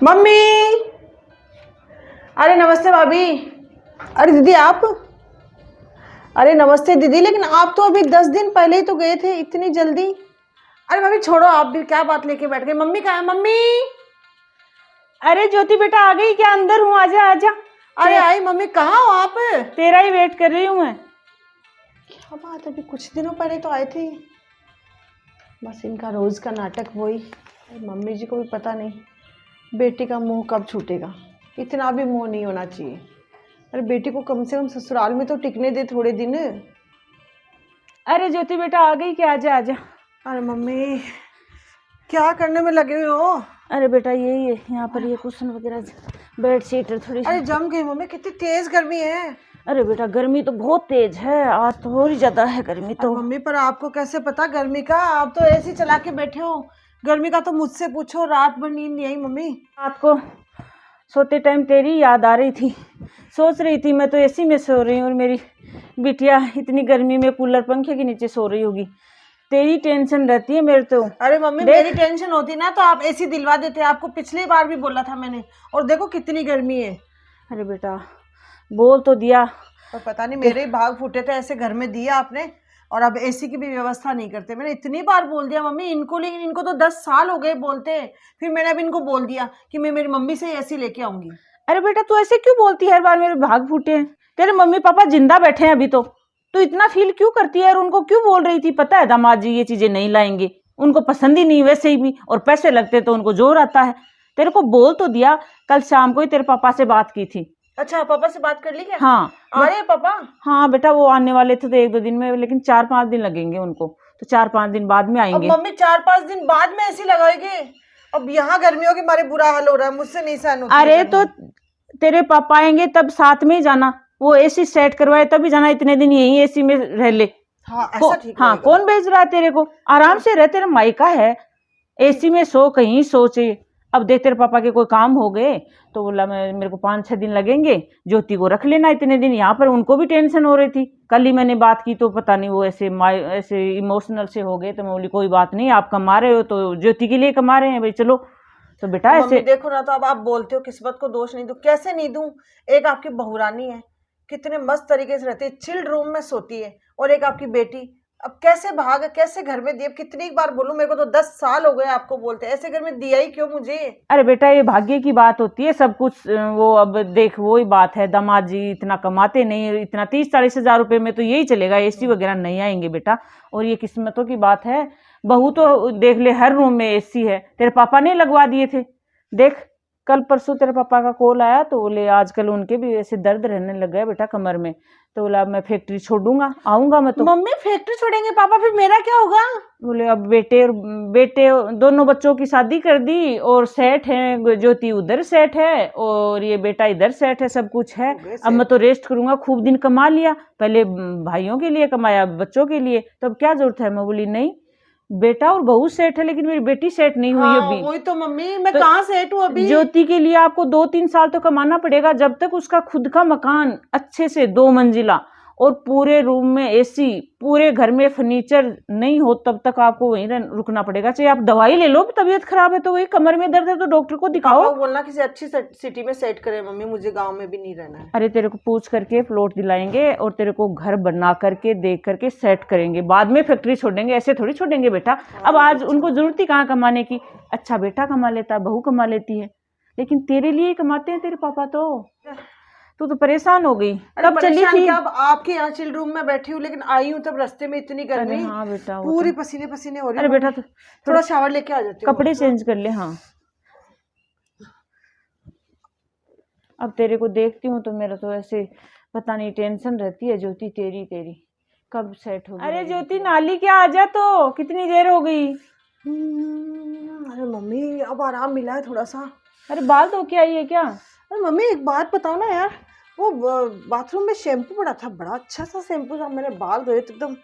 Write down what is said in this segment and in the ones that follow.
Mummy. अरे नमस्ते भाभी। अरे दीदी आप। अरे नमस्ते दीदी, लेकिन आप तो अभी 10 दिन पहले ही तो गए थे, इतनी जल्दी। अरे भाभी छोड़ो, आप भी क्या बात लेके बैठ गए। मम्मी कहाँ है मम्मी? अरे ज्योति बेटा आ गई क्या? अंदर हूँ, आजा आजा। अरे आई मम्मी, कहाँ हो आप? तेरा ही वेट कर रही हूँ मैं। क्या बात, अभी कुछ दिनों पहले तो आए थे। बस इनका रोज का नाटक वही। मम्मी जी को भी पता नहीं बेटी का मुंह कब छूटेगा। इतना भी मुंह नहीं होना चाहिए। अरे बेटी को कम से कम ससुराल में तो टिकने दे थोड़े दिन। अरे ज्योति बेटा आ गई क्या? आजा आजा। अरे मम्मी क्या करने में लगे हुए हो? अरे बेटा यही है, यहाँ पर ये कुशन वगैरह बेड शीट थोड़ी। अरे जम गई मम्मी, कितनी तेज गर्मी है। अरे बेटा गर्मी तो बहुत तेज है, आज तो और ही ज्यादा है गर्मी तो। मम्मी पर आपको कैसे पता गर्मी का? आप तो एसी चला के बैठे हो। गर्मी का तो मुझसे पूछो, रात भर नींद नहीं आई मम्मी। रात को सोते टाइम तेरी याद आ रही थी। सोच रही थी मैं तो एसी में सो रही हूँ और मेरी बिटिया इतनी गर्मी में कूलर पंखे के नीचे सो रही होगी। तेरी टेंशन रहती है मेरे तो। अरे मम्मी मेरी टेंशन होती ना तो आप एसी दिलवा देते। आपको पिछली बार भी बोला था मैंने, और देखो कितनी गर्मी है। अरे बेटा बोल तो दिया, पर पता नहीं मेरे ही भाग फूटे थे, ऐसे घर में दिया आपने और अब एसी की भी व्यवस्था नहीं करते। मैंने इतनी बार बोल दिया मम्मी इनको, लेकिन इनको तो 10 साल हो गए बोलते। फिर मैंने अब इनको बोल दिया कि मैं मेरी मम्मी से एसी लेके आऊंगी। अरे बेटा तू ऐसे क्यों बोलती है? हर बार मेरे भाग फूटे हैं। तेरे मम्मी पापा जिंदा बैठे हैं अभी तो तू इतना फील क्यों करती है? और उनको क्यों बोल रही थी? पता है दामाद जी ये चीजें नहीं लाएंगे, उनको पसंद ही नहीं वैसे ही भी, और पैसे लगते तो उनको जोर आता है। तेरे को बोल तो दिया, कल शाम को ही तेरे पापा से बात की थी। अच्छा पापा से बात कर ली क्या? हाँ आ रहे पापा? हाँ बेटा वो आने वाले थे तो 1-2 दिन में, लेकिन 4-5 दिन लगेंगे उनको, तो 4-5 दिन बाद में आएंगे। अब मम्मी 4-5 दिन बाद में एसी लगाएंगे? अब यहाँ गर्मियों के मारे बुरा हाल हो रहा है, मुझसे नहीं सहन होता। अरे तो तेरे पापा आएंगे तब साथ में ही जाना, वो एसी सेट करवाए तभी जाना। इतने दिन यही एसी में रह ले। हाँ ऐसा ठीक हाँ कौन भेज रहा है तेरे को? आराम से रह, तेरा मायका है, एसी में सो, कहीं सोचे। अब देख तेरे पापा के कोई काम हो गए तो बोला मेरे को 5-6 दिन लगेंगे, ज्योति को रख लेना इतने दिन यहाँ पर। उनको भी टेंशन हो रही थी, कल ही मैंने बात की तो पता नहीं वो ऐसे इमोशनल से हो गए। तो मैं बोली कोई बात नहीं, आप कमा रहे हो तो ज्योति के लिए कमा रहे हैं भाई, चलो। तो बेटा ऐसे देखो ना, तो अब आप बोलते हो किस्मत को दोष नहीं दूं, कैसे नहीं दूं? एक आपकी बहुरानी है, कितने मस्त तरीके से रहती है, चिल्ड रूम में सोती है, और एक आपकी बेटी। अब कैसे भाग, कैसे घर में दिए? कितनी बार बोलूं, मेरे को तो 10 साल हो गए आपको बोलते, ऐसे घर में दिया ही क्यों मुझे? अरे बेटा ये भाग्य की बात होती है सब कुछ। वो अब देख वो ही बात है, दामाद जी इतना कमाते नहीं, इतना 30-40 हजार रुपए में तो यही चलेगा, एसी वगैरह नहीं आएंगे बेटा। और ये किस्मतों की बात है। बहू तो देख ले हर रूम में एसी है, तेरे पापा ने लगवा दिए थे। देख कल परसों तेरे पापा का कॉल आया तो बोले आजकल उनके भी ऐसे दर्द रहने लग गया बेटा कमर में। तो बोला मैं फैक्ट्री छोड़ूंगा, आऊंगा मैं तो। मम्मी फैक्ट्री छोड़ेंगे पापा, फिर मेरा क्या होगा? बोले अब बेटे दोनों बच्चों की शादी कर दी और सेट है, ज्योति उधर सेट है और ये बेटा इधर सेट है, सब कुछ है। अब मैं तो रेस्ट करूंगा, खूब दिन कमा लिया, पहले भाइयों के लिए कमाया बच्चों के लिए, तो अब क्या जरूरत है? मैं बोली नहीं, बेटा और बहू सेट है लेकिन मेरी बेटी सेट नहीं हुई अभी। वही तो मम्मी, मैं कहाँ सेट हूँ अभी? ज्योति के लिए आपको 2-3 साल तो कमाना पड़ेगा, जब तक उसका खुद का मकान अच्छे से 2 मंजिला और पूरे रूम में एसी, पूरे घर में फर्नीचर नहीं हो, तब तक आपको वहीं रुकना पड़ेगा। चाहे आप दवाई ले लो, तबीयत खराब है तो वही कमर में दर्द है तो डॉक्टर को दिखाओ। बोलना किसी अच्छी सिटी में सेट करे मम्मी, मुझे गांव में भी नहीं रहना है। अरे तेरे को पूछ करके प्लॉट दिलाएंगे और तेरे को घर बना करके देख करके सेट करेंगे, बाद में फैक्ट्री छोड़ेंगे, ऐसे थोड़ी छोड़ेंगे बेटा। अब आज उनको जरूरत ही कहाँ कमाने की? अच्छा बेटा कमा लेता, बहू कमा लेती है, लेकिन तेरे लिए ही कमाते हैं तेरे पापा। तू तो परेशान हो गई। तब चली थी। अब आपके यहाँ चिल रूम में बैठी हूँ, लेकिन आई हूँ तब रास्ते में इतनी गर्मी। हाँ बेटा पूरी पसीने पसीने हो रही। अरे बेटा थोड़ा शावर लेके आ जाते हो, कपड़े चेंज कर ले। हाँ अब तेरे को देखती हूँ तो मेरा तो ऐसे पता नहीं टेंशन रहती है। ज्योति तेरी कब सेट होगी? अरे ज्योति नाली क्या, आ जा, तो कितनी देर हो गई? अरे मम्मी अब आराम मिला है थोड़ा सा। अरे बाल धो के आई है क्या? अरे मम्मी एक बात बताओ ना यार, वो बाथरूम में शैम्पू पड़ा था, बड़ा अच्छा सा शैम्पू था, मैंने बाल धोए तो एकदम।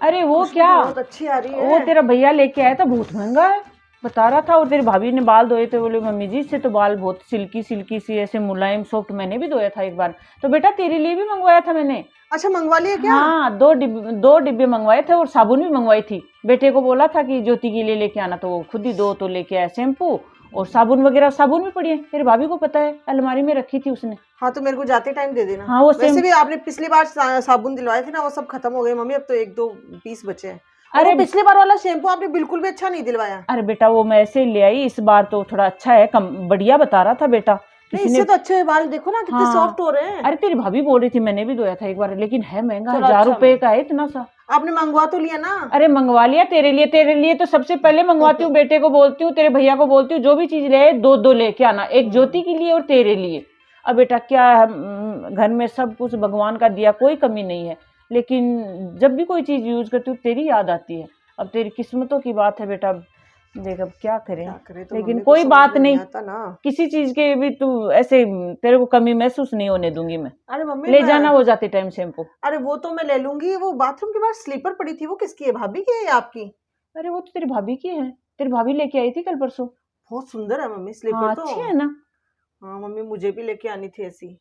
अरे वो क्या, बहुत अच्छी आ रही है। वो तेरा भैया लेके आया था, बहुत महंगा है बता रहा था। और तेरी भाभी ने बाल धोए थे, बोले मम्मी जी इससे तो बाल बहुत सिल्की सी ऐसे मुलायम सॉफ्ट। मैंने भी धोया था एक बार, तो बेटा तेरे लिए भी मंगवाया था मैंने। अच्छा मंगवा लिया क्या? हाँ 2 डिब्बे मंगवाए थे और साबुन भी मंगवाई थी। बेटे को बोला था कि ज्योति के लिए लेके आना, तो वो खुद ही 2 तो लेके आया शैम्पू और साबुन वगैरह, साबुन भी पड़ी है, तेरे भाभी को पता है, अलमारी में रखी थी उसने। हाँ तो मेरे को जाते टाइम दे देना। हाँ वो वैसे भी आपने पिछली बार साबुन दिलवाए थे ना, वो सब खत्म हो गए मम्मी, अब तो 1-2 पीस बचे हैं। अरे पिछली बार वाला शैम्पू आपने बिल्कुल भी अच्छा नहीं दिलवाया। अरे बेटा वो मैं ऐसे ही ले आई, इस बार तो थोड़ा अच्छा है, कम बढ़िया बता रहा था बेटा। नहीं इससे तो अच्छे बाल देखो ना कितने सॉफ्ट हो रहे हैं। अरे तेरी भाभी बोल रही थी, मैंने भी धोया था एक बार, लेकिन है महंगा, 1000 अच्छा रुपए का है इतना सा। आपने मंगवा तो लिया ना? अरे मंगवा लिया तेरे लिए तो सबसे पहले मंगवाती हूँ, बेटे को बोलती हूँ, तेरे भैया को बोलती हूँ, जो भी चीज ले 2-2 लेके आना, एक ज्योति के लिए और तेरे लिए। अब बेटा क्या, घर में सब कुछ भगवान का दिया, कोई कमी नहीं है, लेकिन जब भी कोई चीज यूज करती हूँ तेरी याद आती है। अब तेरी किस्मतों की बात है बेटा, देख अब क्या करें तो लेकिन कोई बात नहीं, किसी चीज के भी तू ऐसे तेरे को कमी महसूस नहीं होने दूंगी मैं। अरे मम्मी ले जाना वो जाते टाइम शैम्पू। अरे वो तो मैं ले लूंगी, वो बाथरूम के बाहर स्लीपर पड़ी थी, वो किसकी है, भाभी की है या आपकी? अरे वो तो तेरी भाभी की है, तेरी भाभी लेके आई थी कल परसों। बहुत सुंदर है मम्मी स्लीपर। हाँ, तो अच्छी है ना? हाँ मम्मी मुझे भी लेके आनी थी ऐसी।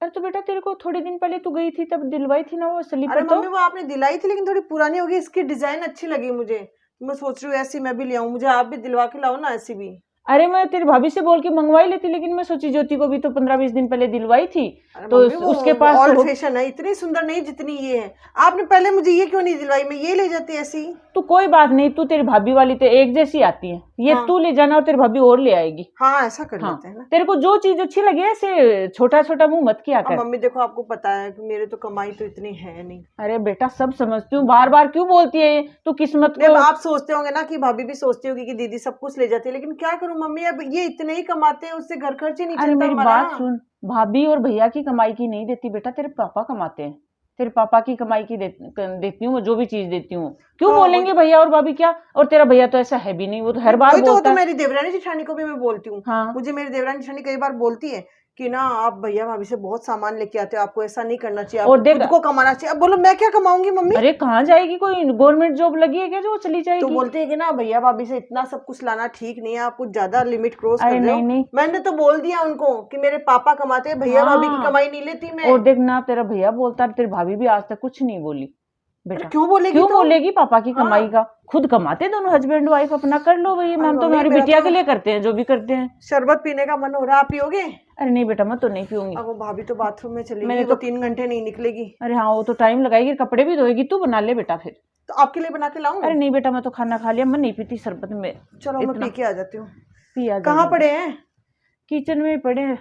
अरे तो बेटा तेरे को थोड़े दिन पहले तू गई थी तब दिलवाई थी ना वो स्लीपर। अरे मम्मी वो आपने दिलाई थी लेकिन थोड़ी पुरानी हो गई, इसकी डिजाइन अच्छी लगी मुझे, मैं सोच रही हूँ ऐसी मैं भी ले आऊं, मुझे आप भी दिलवा के लाओ ना ऐसी भी। अरे मैं तेरी भाभी से बोल के मंगवाई लेती, लेकिन मैं सोची ज्योति को भी तो 15-20 दिन पहले दिलवाई थी, तो उसके पास ऑल फैशन है, इतनी सुंदर नहीं जितनी ये है। आपने पहले मुझे ये क्यों नहीं दिलवाई, मैं ये ले जाती ऐसी। तो कोई बात नहीं, तू तेरी भाभी वाली तो एक जैसी आती है, ये तू ले जाना और तेरी भाभी और ले आएगी। हाँ ऐसा कर लेते हैं ना। तेरे को जो चीज अच्छी लगे ऐसे छोटा छोटा मुंह मत किया कर। मम्मी देखो आपको पता है कि मेरे तो कमाई तो इतनी है नहीं। अरे बेटा सब समझती हूँ, बार बार क्यों बोलती है तू किस्मत को। आप सोचते होंगे ना कि भाभी भी सोचती होगी कि दीदी सब कुछ ले जाती है, लेकिन क्या करूं मम्मी, अब ये इतने ही कमाते हैं, उससे घर खर्च ही नहीं चलता। अरे मेरी बात सुन, भाभी और भैया की कमाई की नहीं देती बेटा, तेरे पापा कमाते हैं, तेरे पापा की कमाई की देती हूँ, जो भी चीज देती हूँ। क्यों बोलेंगे भैया और भाभी क्या, और तेरा भैया तो ऐसा है भी नहीं, वो तो हर बार बोलता है। मेरी देवरानी जेठानी को भी मैं बोलती हूँ। हाँ। मुझे मेरी देवरानी जेठानी कई बार बोलती है कि ना आप भैया भाभी से बहुत सामान लेके आते हो, आपको ऐसा नहीं करना चाहिए, और खुद को कमाना चाहिए। अब बोलो मैं क्या कमाऊंगी मम्मी? अरे कहाँ जाएगी, कोई गवर्नमेंट जॉब लगी है क्या जो चली जाएगी? तो बोलते हैं कि ना भैया भाभी से इतना सब कुछ लाना ठीक नहीं है, आप कुछ ज्यादा लिमिट क्रॉस कर रहे हो। नहीं। मैंने तो बोल दिया उनको कि मेरे पापा कमाते हैं, भैया भाभी की कमाई नहीं लेती मैं। और देख ना तेरा भैया बोलता, तेरी भाभी भी आज तक कुछ नहीं बोली बेटा। क्यों बोलेगी? क्यों बोलेगी पापा की कमाई का, खुद कमाते दोनों हस्बैंड वाइफ, अपना कर लो भाई, हम तो हमारी बिटिया के लिए करते हैं जो भी करते हैं। शरबत पीने का मन हो रहा है, आप पियोगे? अरे नहीं बेटा मैं तो नहीं पीऊंगी। अब वो भाभी तो बाथरूम में चली गई, वो 3 घंटे नहीं निकलेगी। अरे हाँ वो तो टाइम लगाएगी, कपड़े भी धोएगी, तू बना ले बेटा फिर। तो आपके लिए बना के लाऊं? अरे नहीं बेटा मैं तो खाना खा लिया, मैं नहीं पीती शरबत में। चलो मैं पी के आ जाती हूँ। कहाँ पड़े हैं? किचन में पड़े हैं,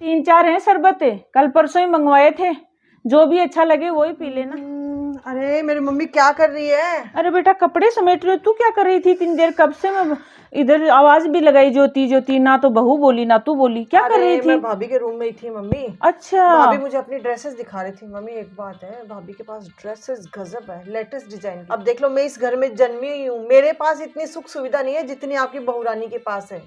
3-4 हैं शरबत, कल परसों ही मंगवाए थे, जो भी अच्छा लगे वही पी लेना। अरे मेरी मम्मी क्या कर रही है? अरे बेटा कपड़े समेट रही, तू क्या कर रही थी इतनी देर, कब से मैं इधर आवाज भी लगाई ज्योति ज्योति, ना तो बहू बोली ना तू बोली, क्या कर रही थी? मैं भाभी के रूम में ही थी मम्मी। अच्छा भाभी मुझे अपनी ड्रेसेस दिखा रही थी। मम्मी एक बात है, भाभी के पास ड्रेसेस गजब है, लेटेस्ट डिजाइन। अब देख लो मैं इस घर में जन्मी हुई हूँ, मेरे पास इतनी सुख सुविधा नहीं है जितनी आपकी बहू रानी के पास है,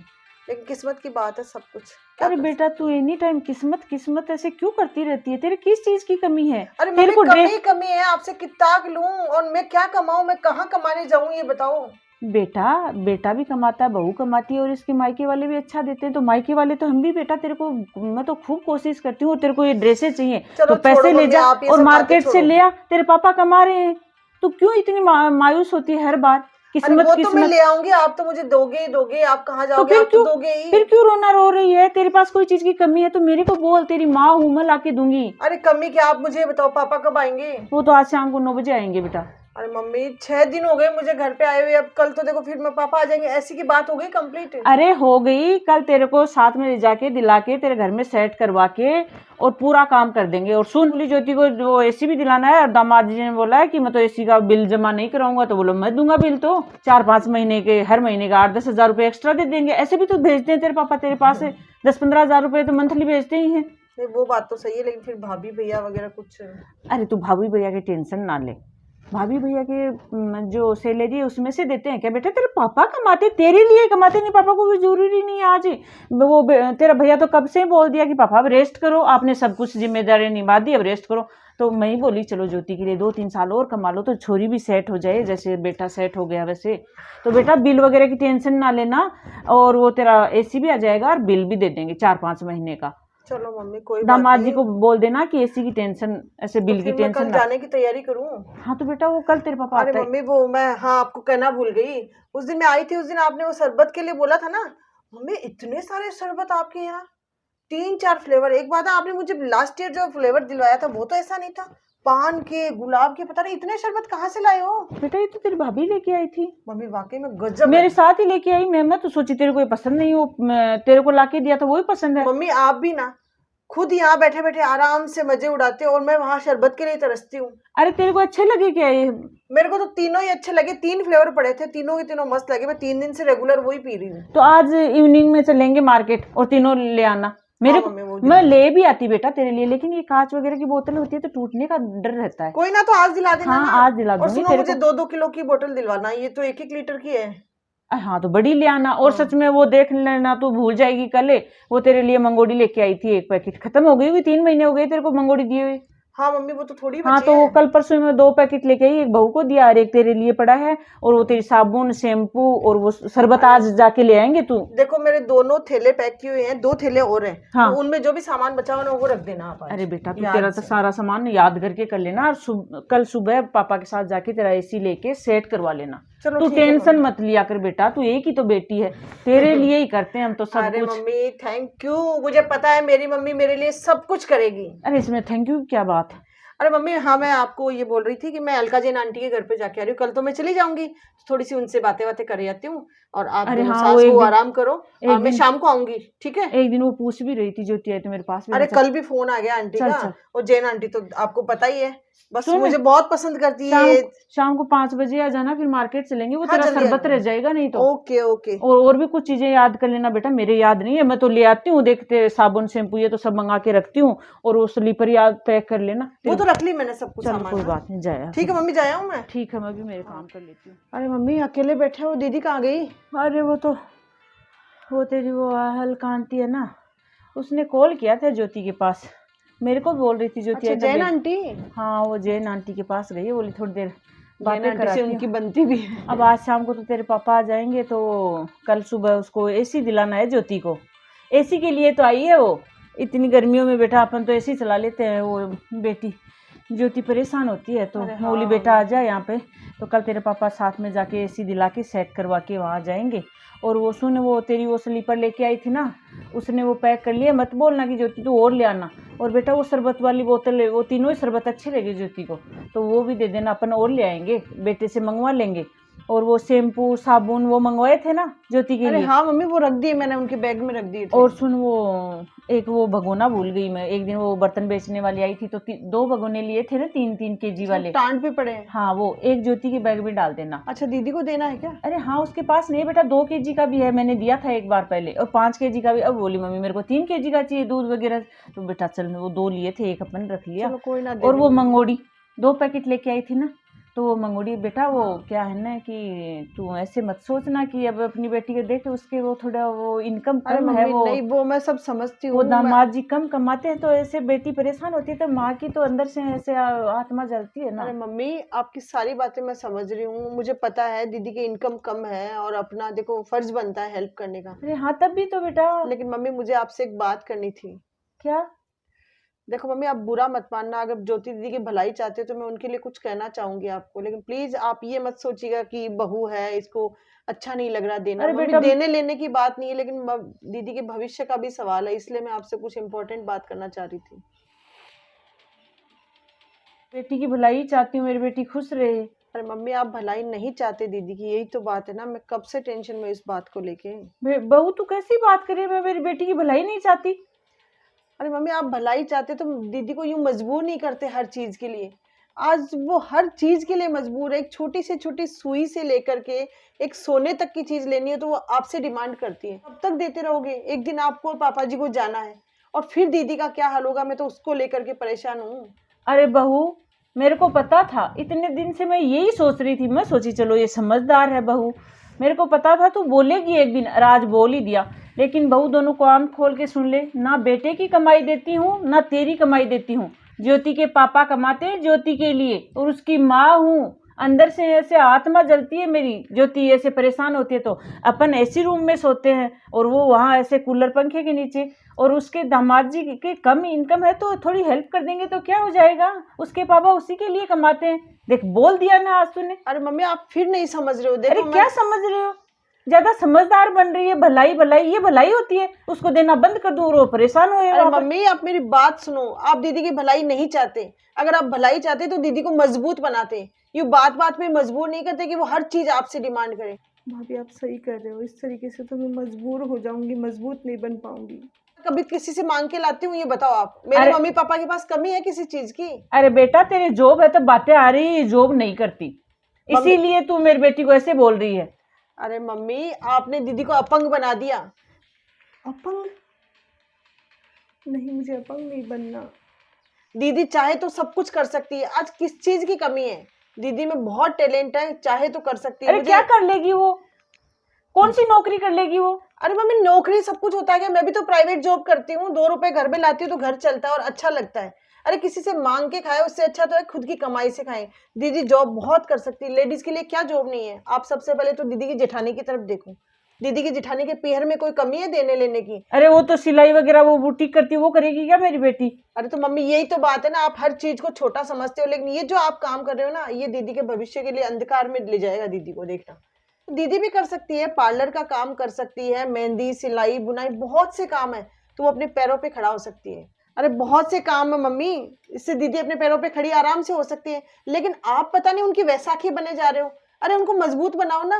लेकिन किस्मत की बात है सब कुछ। अरे बेटा तू एनी टाइम किस्मत किस्मत ऐसे क्यों करती रहती है, तेरे किस चीज की कमी है? अरे मेरे को कमी है, आपसे कितना लूं और मैं क्या कमाऊं, मैं कहाँ कमाने जाऊं ये बताओ। बेटा भी कमाता है, बहू कमाती है, और इसके मायके वाले भी अच्छा देते हैं, तो मायके वाले तो हम भी बेटा, तेरे को मैं तो खूब कोशिश करती हूँ, तेरे को ये ड्रेसेस चाहिए तो पैसे ले जा और मार्केट से ले आ, तेरे पापा कमा रहे हैं, तो क्यों इतनी मायूस होती है हर बार? किस्मत वो तो मैं ले आऊंगी, आप तो मुझे दोगे ही दोगे, आप कहाँ जाओगे? तो फिर दोगे ही। फिर क्यों रोना रो रही है? तेरे पास कोई चीज की कमी है तो मेरे को बोल, तेरी माँ हूँ मैं लाके दूंगी। अरे कमी क्या, आप मुझे बताओ पापा कब आएंगे? वो तो आज शाम को 9 बजे आएंगे बेटा। अरे मम्मी 6 दिन हो गए मुझे घर पे आए हुए, अब कल तो देखो फिर मैं पापा आ जाएंगे, ऐसी की बात हो गई कंप्लीट? अरे हो गई, कल तेरे को साथ में ले जाके दिला के तेरे घर में सेट करवा के और पूरा काम कर देंगे। और सुन बोली ज्योति को जो एसी भी दिलाना है, और दामाद जी ने बोला है कि मैं तो एसी का बिल जमा नहीं कराऊंगा, तो बोलो मैं दूंगा बिल, तो 4-5 महीने के, हर महीने का 8-10 हजार रुपये एक्स्ट्रा दे देंगे। ऐसे भी तो भेजते हैं तेरे पापा, तेरे पास 10-15 हजार रुपये तो मंथली भेजते ही हैं। वो बात तो सही है, लेकिन फिर भाभी भैया वगैरह कुछ। अरे तू भाभी भैया की टेंशन ना ले, भाभी भैया के जो सैलरी है उसमें से देते हैं क्या बेटा? तेरे पापा कमाते, तेरे लिए कमाते, नहीं पापा को भी जरूरी नहीं है आज। वो तेरा भैया तो कब से ही बोल दिया कि पापा अब रेस्ट करो, आपने सब कुछ जिम्मेदारी निभा दी, अब रेस्ट करो। तो मैं ही बोली चलो ज्योति के लिए 2-3 साल और कमा लो तो छोरी भी सेट हो जाए, जैसे बेटा सेट हो गया वैसे। तो बेटा बिल वगैरह की टेंशन ना लेना, और वो तेरा एसी भी आ जाएगा और बिल भी दे देंगे 4-5 महीने का। चलो मम्मी कोई दामाद जी को बोल देना कि एसी की टेंशन, ऐसे बिल की टेंशन ना। जाने की तैयारी करूं? हाँ तो बेटा वो कल तेरे पापा आता है। मम्मी वो मैं आपको कहना भूल गई, उस दिन मैं आई थी, उस दिन आपने वो शरबत के लिए बोला था ना, मम्मी इतने सारे शरबत आपके यहाँ, 3-4 फ्लेवर। एक बात है, आपने मुझे लास्ट ईयर जो फ्लेवर दिलवाया था वो तो ऐसा नहीं था, पान के, गुलाब के, पता नहीं इतने शरबत कहाँ से लाए हो? बेटा ये तो तेरी भाभी लेके आई थी। मम्मी वाकई में गजब मेरे है। साथ ही लेके आई। मैं तो सोची तेरे को ये पसंद नहीं हो, तेरे को लाके दिया था वही पसंद है। मम्मी आप भी ना खुद यहाँ बैठे बैठे आराम से मजे उड़ाते हो और मैं वहां शरबत के लिए तरसती हूँ। अरे तेरे को अच्छे लगे क्या ये? मेरे को तो तीनों ही अच्छे लगे, 3 फ्लेवर पड़े थे, तीनों के तीनों मस्त लगे। मैं 3 दिन से रेगुलर वही पी रही हूँ। तो आज इवनिंग में चलेंगे मार्केट और तीनों ले आना। मेरे हाँ, को मम्मी, वो मैं ले भी आती बेटा तेरे लिए, लेकिन ये कांच वगैरह की बोतल होती है तो टूटने का डर रहता है। कोई ना, तो आज दिला देना हाँ ना। आज दिला और दूंगी सुनो, तेरे मुझे को। 2-2 किलो की बोतल दिलवाना, ये तो 1-1 लीटर की है। हाँ तो बड़ी ले आना। और हाँ। सच में वो देख लेना, तू भूल जाएगी कल। वो तेरे लिए मंगोड़ी लेके आई थी 1 पैकेट, खत्म हो गई हुई, 3 महीने हो गए तेरे को मंगोड़ी दिए हुए। हाँ मम्मी, वो तो थोड़ी हाँ बची तो वो है। कल परसों में 2 पैकेट लेके आई, एक बहू को दिया और एक तेरे लिए पड़ा है। और वो तेरी साबुन, शैम्पू और वो शरबत आज जाके ले आएंगे तू। देखो मेरे दोनों थैले पैक किए हुए हैं, 2 थैले और हैं। हाँ। तो उनमें जो भी सामान बचा हुआ ना वो रख देना आप आज। अरे बेटा तू याद तेरा तो से। सारा सामान याद करके कर लेना, और कल सुबह पापा के साथ जाके तेरा एसी लेके सेट करवा लेना। चलो तू ठीक है टेंशन मम्मी। मत लिया कर बेटा, तू एक ही तो बेटी है, तेरे लिए ही करते हैं हम तो सब अरे कुछ। मम्मी थैंक यू, मुझे पता है मेरी मम्मी मेरे लिए सब कुछ करेगी। अरे इसमें थैंक यू क्या बात है? अरे मम्मी हाँ, मैं आपको ये बोल रही थी कि मैं अलका जैन आंटी के घर पे जाके आ रही हूँ, कल तो मैं चली जाऊंगी, तो थोड़ी सी उनसे बातें बातें कर आती हूँ। और आप अरे दोनों हाँ, वो सास एक को दिन- आराम करो, और मैं शाम को आऊंगी, ठीक है? एक दिन वो पूछ भी रही थी ज्योति आई तो मेरे पास में। अरे कल भी फोन आ गया आंटी चल, का। चल। और जैन आंटी तो आपको पता ही है, बस सुन, मुझे बहुत पसंद करती शाम है। शाम को 5 बजे आ जाना, फिर मार्केट चलेंगे। वो हाँ, तेरा जल्दी आ शरबत जाना। रह जाएगा नहीं तो। Okay okay. और भी कुछ चीजें याद कर लेना बेटा, मेरे याद नहीं है, मैं तो ले आती हूँ, देखते साबुन शैम्पू ये तो सब मंगा के रखती हूँ। और वो स्लीपर याद पैक कर लेना। वो तो रख ली मैंने सब कुछ चल सामान। कोई हाँ। बात नहीं, जाया ठीक है मम्मी, जाया हूँ मैं। ठीक है, मैं भी मेरे काम कर लेती हूँ। अरे मम्मी अकेले बैठे हो, दीदी कहाँ गई? अरे वो तेरी वो हल्का आंटी है ना, उसने कॉल किया था ज्योति के पास, मेरे को बोल रही थी ज्योति अच्छा, आई तो जैन आंटी। हाँ वो जैन आंटी के पास गई है, बोली थोड़ी देर जैन बातें आंटी से कराती उनकी हूँ। बनती भी है। अब आज शाम को तो तेरे पापा आ जाएंगे, तो कल सुबह उसको एसी दिलाना है ज्योति को। एसी के लिए तो आई है वो, इतनी गर्मियों में बेटा अपन तो एसी चला लेते हैं। वो बेटी ज्योति परेशान होती है, तो अरे हाँ। बोली बेटा आ जा यहाँ पे। तो कल तेरे पापा साथ में जाके एसी दिला के सेट करवा के वहाँ जाएंगे। और वो सुन, वो तेरी वो स्लीपर लेके आई थी ना, उसने वो पैक कर लिया, मत बोलना कि ज्योति तू और ले आना। और बेटा वो शरबत वाली बोतल, वो तीनों ही शरबत अच्छे लगे ज्योति को, तो वो भी दे देना, अपन और ले आएंगे, बेटे से मंगवा लेंगे। और वो शैम्पू साबुन वो मंगवाए थे ना ज्योति के अरे लिए। हाँ मम्मी, वो रख दिए मैंने, उनके बैग में रख दिए थे। और सुन, वो एक वो भगोना भूल गई मैं। एक दिन वो बर्तन बेचने वाली आई थी तो 2 भगोने लिए थे ना, 3-3 केजी वाले। टांट पे पड़े हैं। हाँ वो एक ज्योति के बैग में डाल देना। अच्छा, दीदी को देना है क्या? अरे हाँ उसके पास नहीं बेटा, 2 केजी का भी है, मैंने दिया था एक बार पहले, और 5 केजी का भी। अब बोली मम्मी मेरे को 3 केजी का चाहिए दूध वगैरह, तो बेटा चल वो 2 लिए थे, एक अपन रख लिया। चलो कोई ना, दे और वो दूंगी। मंगोड़ी 2 पैकेट लेके आई थी ना, तो वो मंगोड़ी बेटा वो क्या है ना कि तू ऐसे मत सोचना कि अब अपनी बेटी को देख उसके वो थोड़ा वो इनकम अरे कम है। मम्मी वो नहीं, वो मैं सब समझती वो हूँ। दामाद जी कम कमाते हैं, तो ऐसे बेटी परेशान होती है, तो माँ की तो अंदर से ऐसे आत्मा जलती है ना। अरे मम्मी, आपकी सारी बातें मैं समझ रही हूँ, मुझे पता है दीदी की इनकम कम है और अपना देखो फर्ज बनता है हेल्प करने का। अरे हाँ तब भी तो बेटा। लेकिन मम्मी मुझे आपसे एक बात करनी थी। क्या? देखो मम्मी, आप बुरा मत मानना, अगर ज्योति दीदी की भलाई चाहते हो तो मैं उनके लिए कुछ कहना चाहूंगी आपको, लेकिन प्लीज आप ये मत सोचिएगा कि बहू है इसको अच्छा नहीं लग रहा देना। अरे मम्मी बेटा, देने लेने की बात नहीं है, लेकिन दीदी के भविष्य का भी सवाल है, इसलिए मैं आपसे कुछ इम्पोर्टेंट बात करना चाह रही थी। बेटी की भलाई चाहती हूँ, मेरी बेटी खुश रहे। अरे मम्मी, आप भलाई नहीं चाहते दीदी की, यही तो बात है ना, मैं कब से टेंशन में इस बात को लेके। बहू तू कैसी बात करे, मैं मेरी बेटी की भलाई नहीं चाहती? अरे मम्मी, आप भलाई चाहते तो दीदी को यूं मजबूर नहीं करते हर चीज के लिए। आज वो हर चीज के लिए मजबूर है, एक छोटी से छोटी सुई से लेकर के एक सोने तक की चीज लेनी है तो वो आपसे डिमांड करती है। कब तक देते रहोगे? एक दिन आपको और पापा जी को जाना है, और फिर दीदी का क्या हाल होगा, मैं तो उसको लेकर के परेशान हूँ। अरे बहू, मेरे को पता था, इतने दिन से मैं यही सोच रही थी, मैं सोची चलो ये समझदार है बहू, मेरे को पता था तू बोलेगी एक दिन, आज बोल ही दिया। लेकिन बहू दोनों को आंख खोल के सुन ले, ना बेटे की कमाई देती हूँ ना तेरी कमाई देती हूँ। ज्योति के पापा कमाते हैं ज्योति के लिए, और उसकी माँ हूँ। अंदर से ऐसे आत्मा जलती है मेरी, ज्योति ऐसे परेशान होती है तो अपन ऐसी रूम में सोते हैं और वो वहाँ ऐसे कूलर पंखे के नीचे। और उसके दामाद जी की कम इनकम है तो थोड़ी हेल्प कर देंगे तो क्या हो जाएगा, उसके पापा उसी के लिए कमाते हैं। देख बोल दिया ना आज तूने। अरे मम्मी, आप फिर नहीं समझ रहे हो। अरे देखो क्या समझ रहे हो? ज्यादा समझदार बन रही है। भलाई भलाई, ये भलाई होती है? उसको देना बंद कर दूं और वो परेशान अरे होएगा। मम्मी आप मेरी बात सुनो, आप दीदी की भलाई नहीं चाहते। अगर आप भलाई चाहते तो दीदी को मजबूत बनाते। ये बात बात में मजबूर नहीं करते कि वो हर चीज आपसे डिमांड करे। भाभी आप सही कर रहे हो, इस तरीके से तो मैं मजबूर हो जाऊंगी, मजबूत नहीं बन पाऊंगी। कभी किसी से मांग के लाती हूँ ये बताओ आप? मेरे अरे- मम्मी पापा के पास कमी है किसी चीज की? अरे बेटा तेरे जॉब है तो बातें आ रही है, जॉब नहीं करती, मम्मी- इसीलिए तू मेरी बेटी को ऐसे बोल रही है। अरे मम्मी आपने दीदी को अपंग बना दिया। अपंग नहीं, मुझे अपंग नहीं बनना। दीदी चाहे तो सब कुछ कर सकती है। आज किस चीज की कमी है? दीदी में बहुत टैलेंट है, चाहे तो कर सकती है। अरे क्या कर लेगी वो? कौन सी नौकरी कर लेगी वो? अरे मम्मी नौकरी सब कुछ होता है क्या? मैं भी तो प्राइवेट जॉब करती हूँ, 2 रुपए घर में लाती हूँ तो घर चलता है और अच्छा लगता है। अरे किसी से मांग के खाए उससे अच्छा तो है खुद की कमाई से खाएं। दीदी जॉब बहुत कर सकती है, लेडीज के लिए क्या जॉब नहीं है? आप सबसे पहले तो दीदी की जेठानी की तरफ देखो। दीदी की जेठानी के पीहर में कोई कमी है देने लेने की? अरे वो तो सिलाई वगैरह वो बुटीक करती है, वो करेगी क्या मेरी बेटी? अरे तो मम्मी यही तो बात है ना, आप हर चीज को छोटा समझते हो, लेकिन ये जो आप काम कर रहे हो ना, ये दीदी के भविष्य के लिए अंधकार में ले जाएगा दीदी को। देखना दीदी भी कर सकती है, पार्लर का काम कर सकती है, मेहंदी सिलाई बुनाई बहुत से काम है, तो वो अपने पैरों पे खड़ा हो सकती है। अरे बहुत से काम है मम्मी, इससे दीदी अपने पैरों पे खड़ी आराम से हो सकती है। लेकिन आप पता नहीं उनकी वैसाखी बने जा रहे हो। अरे उनको मजबूत बनाओ ना।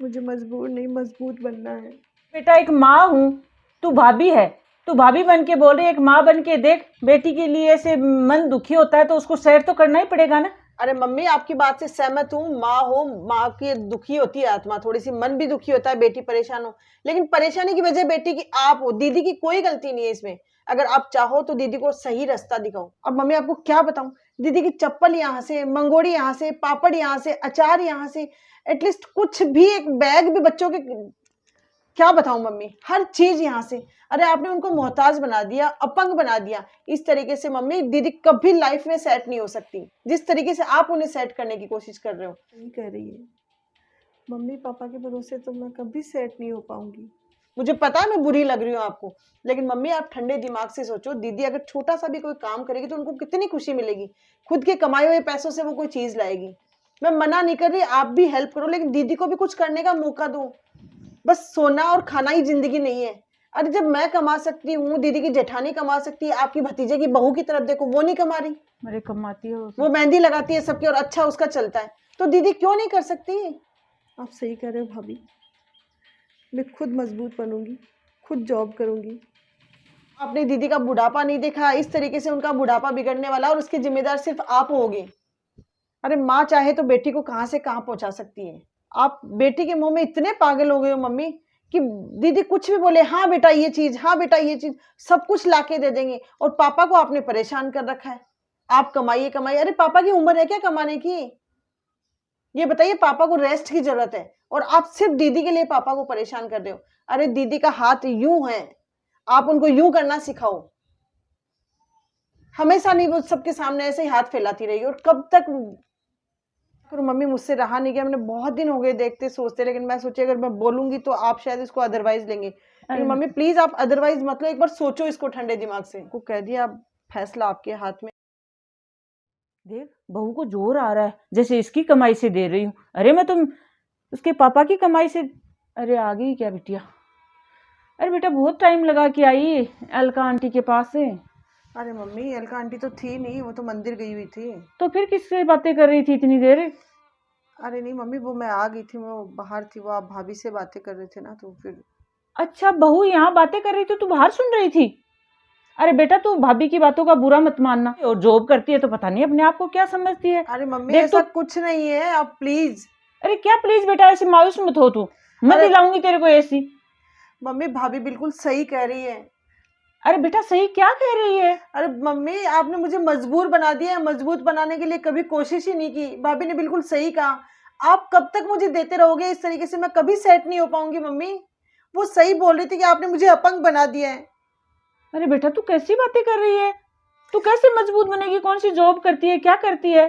मुझे मजबूर नहीं, मजबूत बनना है। बेटा एक माँ हूँ, तू भाभी है, तू भाभी बन के बोल रही है, एक माँ बन के देख। बेटी के लिए ऐसे मन दुखी होता है तो उसको सैर तो करना ही पड़ेगा ना। अरे मम्मी आपकी बात से सहमत हूँ, माँ हो, माँ की दुखी होती है आत्मा, थोड़ी सी मन भी दुखी होता है बेटी परेशान हो। लेकिन परेशानी की वजह बेटी की आप हो, दीदी की कोई गलती नहीं है इसमें। अगर आप चाहो तो दीदी को सही रास्ता दिखाओ। अब मम्मी आपको क्या बताऊं, दीदी की चप्पल यहाँ से, मंगोड़ी यहाँ से, पापड़ यहाँ से, अचार यहाँ से, एटलीस्ट कुछ भी एक बैग भी बच्चों के, क्या बताऊं मम्मी, हर चीज यहाँ से। अरे आपने उनको मोहताज बना दिया, अपंग बना दिया। इस तरीके से मम्मी दीदी कभी लाइफ में सेट नहीं हो सकती, जिस तरीके से आप उन्हें सेट करने की कोशिश कर रहे हो। नहीं कह रही है मम्मी पापा के भरोसे तो मैं कभी सेट नहीं हो पाऊंगी। मुझे पता है मैं बुरी लग रही हूँ आपको, लेकिन मम्मी आप ठंडे दिमाग से सोचो। दीदी अगर छोटा सा भी कोई काम करेगी तो उनको कितनी खुशी मिलेगी। खुद के कमाए हुए पैसों से वो कोई चीज लाएगी। मैं मना नहीं कर रही, आप भी हेल्प करो, लेकिन दीदी को भी कुछ करने का मौका दो। बस सोना और खाना ही जिंदगी नहीं है। अरे जब मैं कमा सकती हूँ, दीदी की जेठानी कमा सकती है, आपकी भतीजे की बहू की तरफ देखो, वो नहीं कमा रही। अरे कमाती है वो मेहंदी लगाती है सबकी और अच्छा उसका चलता है, तो दीदी क्यों नहीं कर सकती? आप सही कह रहे हो भाभी, मैं खुद मजबूत बनूंगी, खुद जॉब करूंगी। आपने दीदी का बुढ़ापा नहीं देखा, इस तरीके से उनका बुढ़ापा बिगड़ने वाला और उसके जिम्मेदार सिर्फ आप होगे। अरे माँ चाहे तो बेटी को कहाँ से कहाँ पहुंचा सकती है। आप बेटी के मुंह में इतने पागल हो गए हो मम्मी कि दीदी कुछ भी बोले, हाँ बेटा ये चीज, हाँ बेटा ये चीज, सब कुछ लाके दे देंगे। और पापा को आपने परेशान कर रखा है, आप कमाइए कमाइए। अरे पापा की उम्र है क्या कमाने की? ये बताइए, पापा को रेस्ट की जरूरत है और आप सिर्फ दीदी के लिए पापा को परेशान कर रहे हो। अरे दीदी का हाथ यूं है, आप उनको यूं करना सिखाओ। हमेशा नहीं वो सबके सामने ऐसे ही हाथ फैलाती रही, और कब तक? मम्मी मुझसे रहा नहीं गया, मैंने बहुत दिन हो गए देखते सोचते, लेकिन मैं सोची अगर मैं बोलूंगी तो आप शायद इसको अदरवाइज लेंगे। लेकिन मम्मी प्लीज आप अदरवाइज मत लो, एक बार सोचो इसको ठंडे दिमाग से। को कह दिया, अब फैसला आपके हाथ में। देख बहू को जोर आ रहा है, जैसे इसकी कमाई से दे रही हूँ। अरे मैं तो उसके पापा की कमाई से। अरे आ गई क्या बिटिया? अरे बेटा बहुत टाइम लगा के आई अलका आंटी के पास से। अरे मम्मी अलका आंटी तो थी नहीं, वो तो मंदिर गई हुई थी। तो फिर किससे बातें कर रही थी इतनी देर? अरे नहीं मम्मी, वो मैं आ गई थी, वो बाहर थी, वो आप भाभी से बातें कर रहे थे ना, तो फिर। अच्छा बहू यहाँ बातें कर रही थी, तू बाहर सुन रही थी? अरे बेटा तू भाभी की बातों का बुरा मत मानना, और जॉब करती है तो पता नहीं अपने आप को क्या समझती है। अरे मम्मी ऐसा कुछ नहीं है, आप प्लीज। अरे क्या प्लीज बेटा, ऐसे मायूस मत हो तू, मैं दिलाऊंगी तेरे को एसी। मम्मी भाभी बिल्कुल सही कह रही है। अरे बेटा सही क्या कह रही है? अरे मम्मी आपने मुझे मजबूर बना दिया है, मजबूत बनाने के लिए कभी कोशिश ही नहीं की। भाभी ने बिल्कुल सही कहा, आप कब तक मुझे देते रहोगे इस तरीके से? मैं कभी सेट नहीं हो पाऊंगी मम्मी। वो सही बोल रही थी कि आपने मुझे अपंग बना दिया है। अरे बेटा तू कैसी बातें कर रही है? तू कैसे मजबूत बनेगी? कौन सी जॉब करती है, क्या करती है?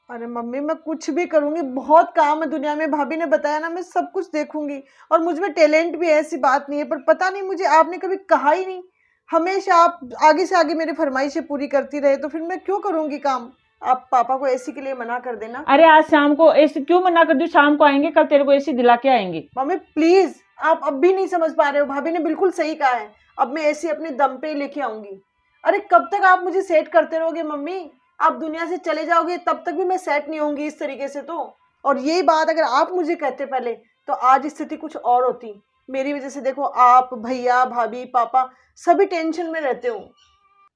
अरे मम्मी मैं कुछ भी करूंगी, बहुत काम है दुनिया में, भाभी ने बताया ना, मैं सब कुछ देखूंगी। और मुझ में टैलेंट भी है, ऐसी बात नहीं है, पर पता नहीं मुझे आपने कभी कहा ही नहीं। हमेशा आप आगे से आगे मेरी फरमाइशें पूरी करती रहे, तो फिर मैं क्यों करूंगी काम? आप पापा को एसी के लिए मना कर देना। अरे आज शाम को एसी क्यों मना कर दूं, शाम को आएंगे, कल तेरे को एसी दिला के आएंगे। मम्मी प्लीज, आप अब भी नहीं समझ पा रहे हो, भाभी ने बिल्कुल सही कहा है, अब मैं एसी अपने दम पे लेके आऊंगी। अरे कब तक आप मुझे सेट करते रहोगे मम्मी, आप दुनिया से चले जाओगे तब तक भी मैं सेट नहीं होंगी इस तरीके से तो। और यही बात अगर आप मुझे कहते पहले तो आज स्थिति कुछ और होती। मेरी वजह से देखो आप, भैया, भाभी, पापा सभी टेंशन में रहते हो।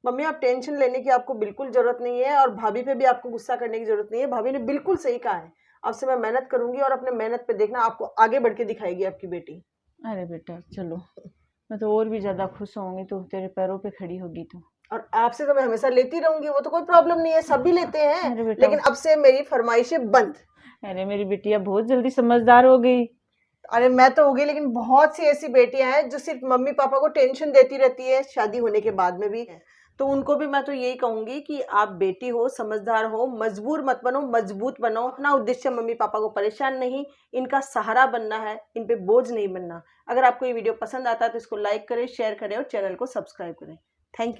मम्मी आप टेंशन लेने की आपको बिल्कुल जरूरत नहीं है, और भाभी पे भी आपको गुस्सा करने की जरूरत नहीं है। भाभी ने बिल्कुल सही कहा है, अब से मैं मेहनत करूंगी और अपने मेहनत पे देखना आपको आगे बढ़ के दिखाएगी आपकी बेटी। अरे बेटा चलो, मैं तो और भी ज्यादा खुश होंगी तो तेरे पैरों पे खड़ी होगी तो। और आपसे तो मैं हमेशा लेती रहूंगी, वो तो कोई प्रॉब्लम नहीं है, सभी लेते हैं, अरे बेटा। लेकिन अब से मेरी फरमाइशें बंद। अरे मेरी बिटिया बहुत जल्दी समझदार हो गई। अरे मैं तो हो गई, लेकिन बहुत सी ऐसी बेटियां हैं जो सिर्फ मम्मी पापा को टेंशन देती रहती है शादी होने के बाद में भी। तो उनको भी मैं तो यही कहूंगी कि आप बेटी हो, समझदार हो, मजबूर मत बनो, मजबूत बनो। अपना उद्देश्य मम्मी पापा को परेशान नहीं, इनका सहारा बनना है, इन पे बोझ नहीं बनना। अगर आपको ये वीडियो पसंद आता है तो इसको लाइक करें, शेयर करें और चैनल को सब्सक्राइब करें। Thank you.